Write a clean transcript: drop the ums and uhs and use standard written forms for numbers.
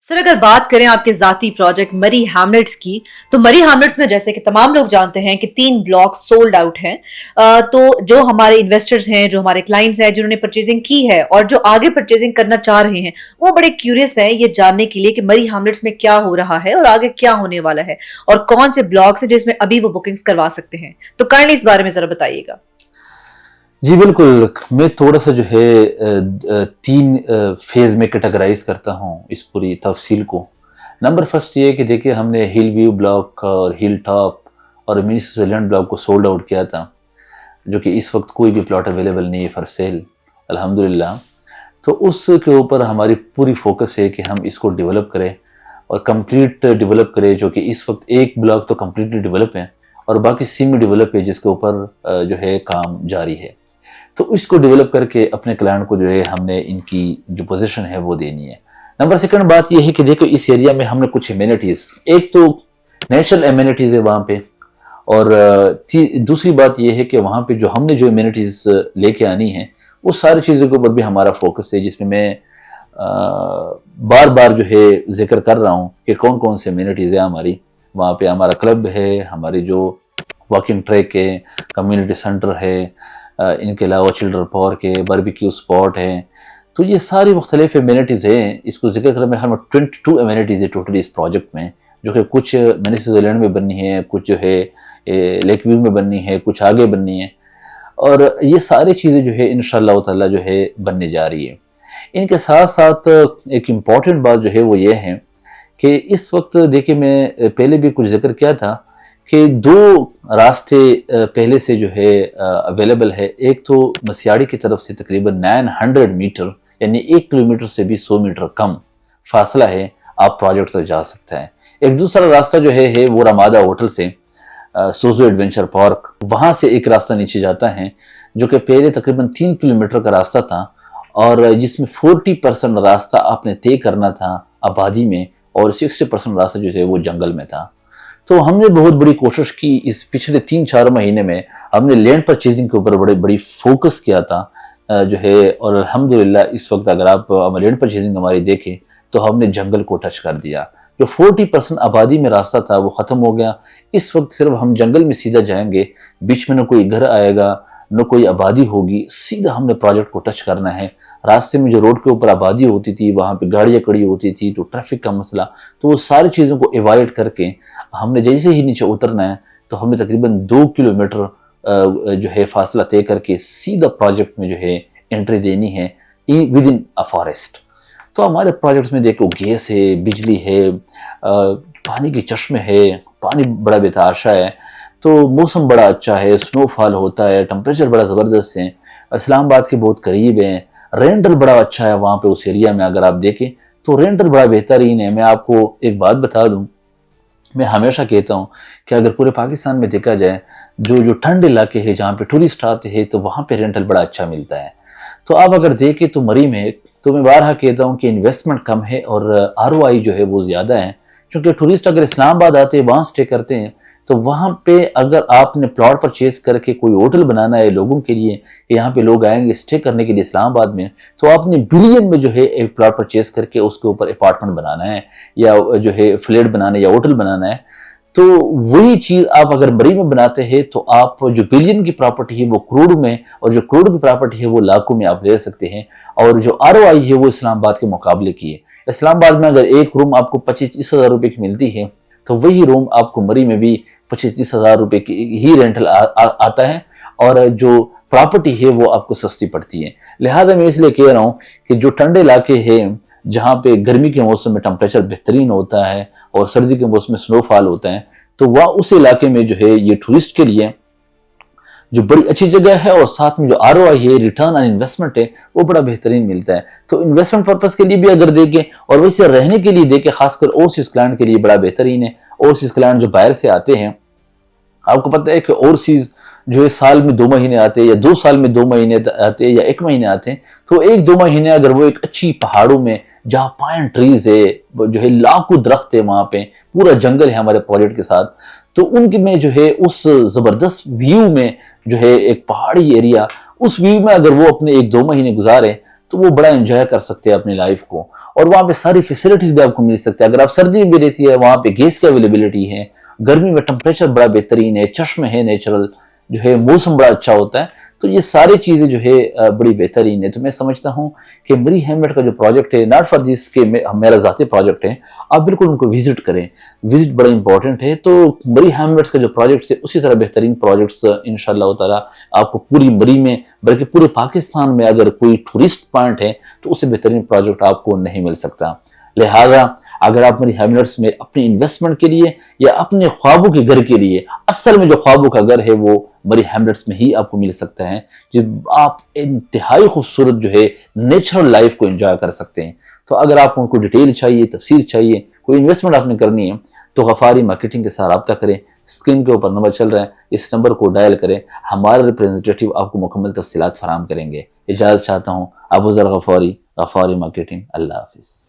Sir अगर बात करें आपके ज़ाती प्रोजेक्ट मरी हैमलेट्स की, तो मरी हैमलेट्स में जैसे कि तमाम लोग जानते हैं कि 3 ब्लॉक सोल्ड आउट हैं। तो जो हमारे इन्वेस्टर्स हैं, जो हमारे क्लाइंट्स हैं, जिन्होंने परचेजिंग की है और जो आगे परचेजिंग करना चाह रहे हैं, वो बड़े क्यूरियस हैं ये जानने के लिए कि मरी हैमलेट्स में क्या हो रहा है और आगे क्या होने वाला है और कौन से ब्लॉक्स हैं जिसमें अभी वो बुकिंग्स करवा सकते हैं। तो काइंडली इस बारे में ज़रा बताइएगा। जी बिल्कुल, मैं थोड़ा सा जो है 3 फेज़ में कैटेगराइज़ करता हूँ इस पूरी तफ़सील को। नंबर फर्स्ट ये है कि देखिए हमने हिल व्यू ब्लॉक और हिल टॉप और मिनिस आइलैंड ब्लॉक को सोल्ड आउट किया था, जो कि इस वक्त कोई भी प्लॉट अवेलेबल नहीं है फॉर सेल अल्हम्दुलिल्लाह। तो उसके ऊपर हमारी पूरी फोकस है कि हम इसको डेवलप करें और कंप्लीट डेवलप करें, जो कि इस वक्त एक ब्लॉक तो कम्प्लीटली डेवलप है और बाकी सेमी डेवलप है जिसके ऊपर जो है काम जारी है। तो इसको डेवलप करके अपने क्लाइंट को जो है हमने इनकी जो पोजीशन है वो देनी है। नंबर सेकंड बात ये है कि देखो इस एरिया में हमने कुछ एमिनिटीज, एक तो नेचुरल एमिनिटीज है वहाँ पे, और दूसरी बात ये है कि वहाँ पे जो हमने जो एमिनिटीज लेके आनी है वो सारी चीज़ों के ऊपर भी हमारा फोकस है, जिसमें मैं बार बार जो है जिक्र कर रहा हूँ कि कौन कौन से एमिनिटीज है हमारी। वहाँ पे हमारा क्लब है, हमारी जो वॉकिंग ट्रैक है, कम्युनिटी सेंटर है, इनके अलावा चिल्ड्रन पार्क है, बारबेक्यू स्पॉट है। तो ये सारी मुख्तलिफ एमिनिटीज़ हैं। इसको जिक्र करें में हम 22 एमिनिटीज़ है टोटली इस प्रोजेक्ट में, जो कि कुछ मिनिस आइलैंड में बननी है, कुछ जो है लेक व्यू में बननी है, कुछ आगे बननी है, और ये सारी चीज़ें जो है इंशाअल्लाह ताला जो है बनने जा रही है। इनके साथ साथ एक इम्पॉर्टेंट बात जो है वो ये है कि इस वक्त देखिए मैं पहले भी कुछ जिक्र किया था कि 2 रास्ते पहले से जो है अवेलेबल है। एक तो मसियाड़ी की तरफ से तकरीबन 900 मीटर यानी 1 किलोमीटर से भी 100 मीटर कम फासला है, आप प्रोजेक्ट तक जा सकते हैं। एक दूसरा रास्ता जो है वो रमादा होटल से सोजो एडवेंचर पार्क, वहाँ से एक रास्ता नीचे जाता है जो कि पहले तकरीबन 3 किलोमीटर का रास्ता था और जिसमें 40% रास्ता आपने तय करना था आबादी में और 60% रास्ता जो है वो जंगल में था। तो हमने बहुत बड़ी कोशिश की इस पिछले 3-4 महीने में, हमने लैंड परचेजिंग के ऊपर बड़ी फोकस किया था जो है, और अल्हम्दुलिल्लाह इस वक्त अगर आप लैंड परचेजिंग हमारी देखें तो हमने जंगल को टच कर दिया। जो 40% आबादी में रास्ता था वो ख़त्म हो गया। इस वक्त सिर्फ हम जंगल में सीधा जाएंगे, बीच में न कोई घर आएगा न कोई आबादी होगी, सीधा हमने प्रोजेक्ट को टच करना है। रास्ते में जो रोड के ऊपर आबादी होती थी, वहाँ पे गाड़ियाँ खड़ी होती थी, तो ट्रैफिक का मसला, तो वो सारी चीज़ों को एवॉइड करके हमने जैसे ही नीचे उतरना है तो हमने तकरीबन 2 किलोमीटर जो है फासला तय करके सीधा प्रोजेक्ट में जो है एंट्री देनी है विद इन अ फॉरेस्ट। तो हमारे प्रोजेक्ट्स में देखो गैस है, बिजली है, पानी के चश्मे है, पानी बड़ा बेतहाशा है, तो मौसम बड़ा अच्छा है, स्नोफॉल होता है, टेम्परेचर बड़ा ज़बरदस्त है, इस्लामाबाद के बहुत करीब है, रेंटल बड़ा अच्छा है वहाँ पे उस एरिया में। अगर आप देखें तो रेंटल बड़ा बेहतरीन है। मैं आपको एक बात बता दूं, मैं हमेशा कहता हूँ कि अगर पूरे पाकिस्तान में देखा जाए जो ठंड इलाके हैं जहाँ पे टूरिस्ट आते हैं तो वहाँ पे रेंटल बड़ा अच्छा मिलता है। तो आप अगर देखें तो मरी में, तो मैं बारहा कहता हूँ कि इन्वेस्टमेंट कम है और ROI जो है वो ज़्यादा है, क्योंकि टूरिस्ट अगर इस्लामाबाद आते हैं वहाँ स्टे करते हैं तो वहाँ पे अगर आपने प्लॉट परचेज करके कोई होटल बनाना है लोगों के लिए, यहाँ पे लोग आएंगे स्टे करने के लिए इस्लामाबाद में, तो आपने बिलियन में जो है एक प्लॉट परचेज करके उसके ऊपर अपार्टमेंट बनाना है या जो है फ्लैट बनाना है या होटल बनाना है। तो वही चीज़ आप अगर मरी में बनाते हैं तो आप जो बिलियन की प्रॉपर्टी है वो करोड़ में, और जो करोड़ की प्रॉपर्टी है वो लाखों में आप ले सकते हैं, और जो ROI है वो इस्लामाबाद के मुकाबले की है। इस्लामाबाद में अगर एक रूम आपको 25-30 हज़ार रुपये की मिलती है तो वही रूम आपको मरी में भी 25-30 हज़ार रुपये की ही रेंटल आता है, और जो प्रॉपर्टी है वो आपको सस्ती पड़ती है। लिहाजा मैं इसलिए कह रहा हूँ कि जो ठंडे इलाके हैं जहाँ पे गर्मी के मौसम में टेम्परेचर बेहतरीन होता है और सर्दी के मौसम में स्नोफॉल होता है, तो वह उस इलाके में जो है ये टूरिस्ट के लिए जो बड़ी अच्छी जगह है, और साथ में जो ROI है, रिटर्न ऑन इन्वेस्टमेंट है, वो बड़ा बेहतरीन मिलता है। तो इन्वेस्टमेंट पर्पस के लिए भी अगर देखें और वैसे रहने के लिए देखें, खासकर ओवरसीज क्लाइंट के लिए बड़ा बेहतरीन है। ओवरसीज क्लाइंट जो बाहर से आते हैं, आपको पता है कि ओवरसीज जो है साल में 2 महीने आते हैं या 2 साल में 2 महीने आते हैं या 1 महीने आते हैं, तो 1-2 महीने अगर वो एक अच्छी पहाड़ों में जहाँ पाइन ट्रीज है, जो है लाखों दरख्त है, वहाँ पे पूरा जंगल है हमारे प्रोजेक्ट के साथ, तो उनके में जो है उस जबरदस्त व्यू में जो है एक पहाड़ी एरिया, उस व्यू में अगर वो अपने 1-2 महीने गुजारे تو وہ بڑا انجوائے کر سکتے ہیں اپنی لائف کو، اور وہاں پہ ساری فیسلٹیز بھی آپ کو مل سکتے ہیں۔ اگر آپ سردی میں بھی رہتی ہے وہاں پہ گیس کی اویلیبلٹی ہے، گرمی میں ٹمپریچر بڑا بہترین ہے، چشمے ہے نیچرل، جو ہے موسم بڑا اچھا ہوتا ہے، تو یہ ساری چیزیں جو ہے بڑی بہترین ہے۔ تو میں سمجھتا ہوں کہ مری ہیملیٹ کا جو پروجیکٹ ہے، ناٹ فار جس کے میرا ذاتی پروجیکٹ ہے، آپ بالکل ان کو وزٹ کریں، وزٹ بڑا امپورٹنٹ ہے۔ تو مری ہیملیٹس کا جو پروجیکٹس ہے اسی طرح بہترین پروجیکٹس انشاءاللہ تعالی آپ کو پوری مری میں بلکہ پورے پاکستان میں اگر کوئی ٹورسٹ پوائنٹ ہے تو اس سے بہترین پروجیکٹ آپ کو نہیں مل سکتا۔ لہذا اگر آپ مری ہیملیٹس میں اپنی انویسٹمنٹ کے لیے یا اپنے خوابوں کے گھر کے لیے، اصل میں جو خوابوں کا گھر ہے وہ مری ہیملیٹس میں ہی آپ کو مل سکتا ہے، جب آپ انتہائی خوبصورت جو ہے نیچرل لائف کو انجوائے کر سکتے ہیں۔ تو اگر آپ کو کوئی ڈیٹیل چاہیے، تفصیل چاہیے، کوئی انویسٹمنٹ آپ نے کرنی ہے تو غفاری مارکیٹنگ کے ساتھ رابطہ کریں۔ اسکرین کے اوپر نمبر چل رہا ہے، اس نمبر کو ڈائل کریں، ہمارے ریپرزنٹیٹیو آپ کو مکمل تفصیلات فراہم کریں گے۔ اجازت چاہتا ہوں، ابو ذر غفاری، غفاری مارکیٹنگ۔ اللہ حافظ۔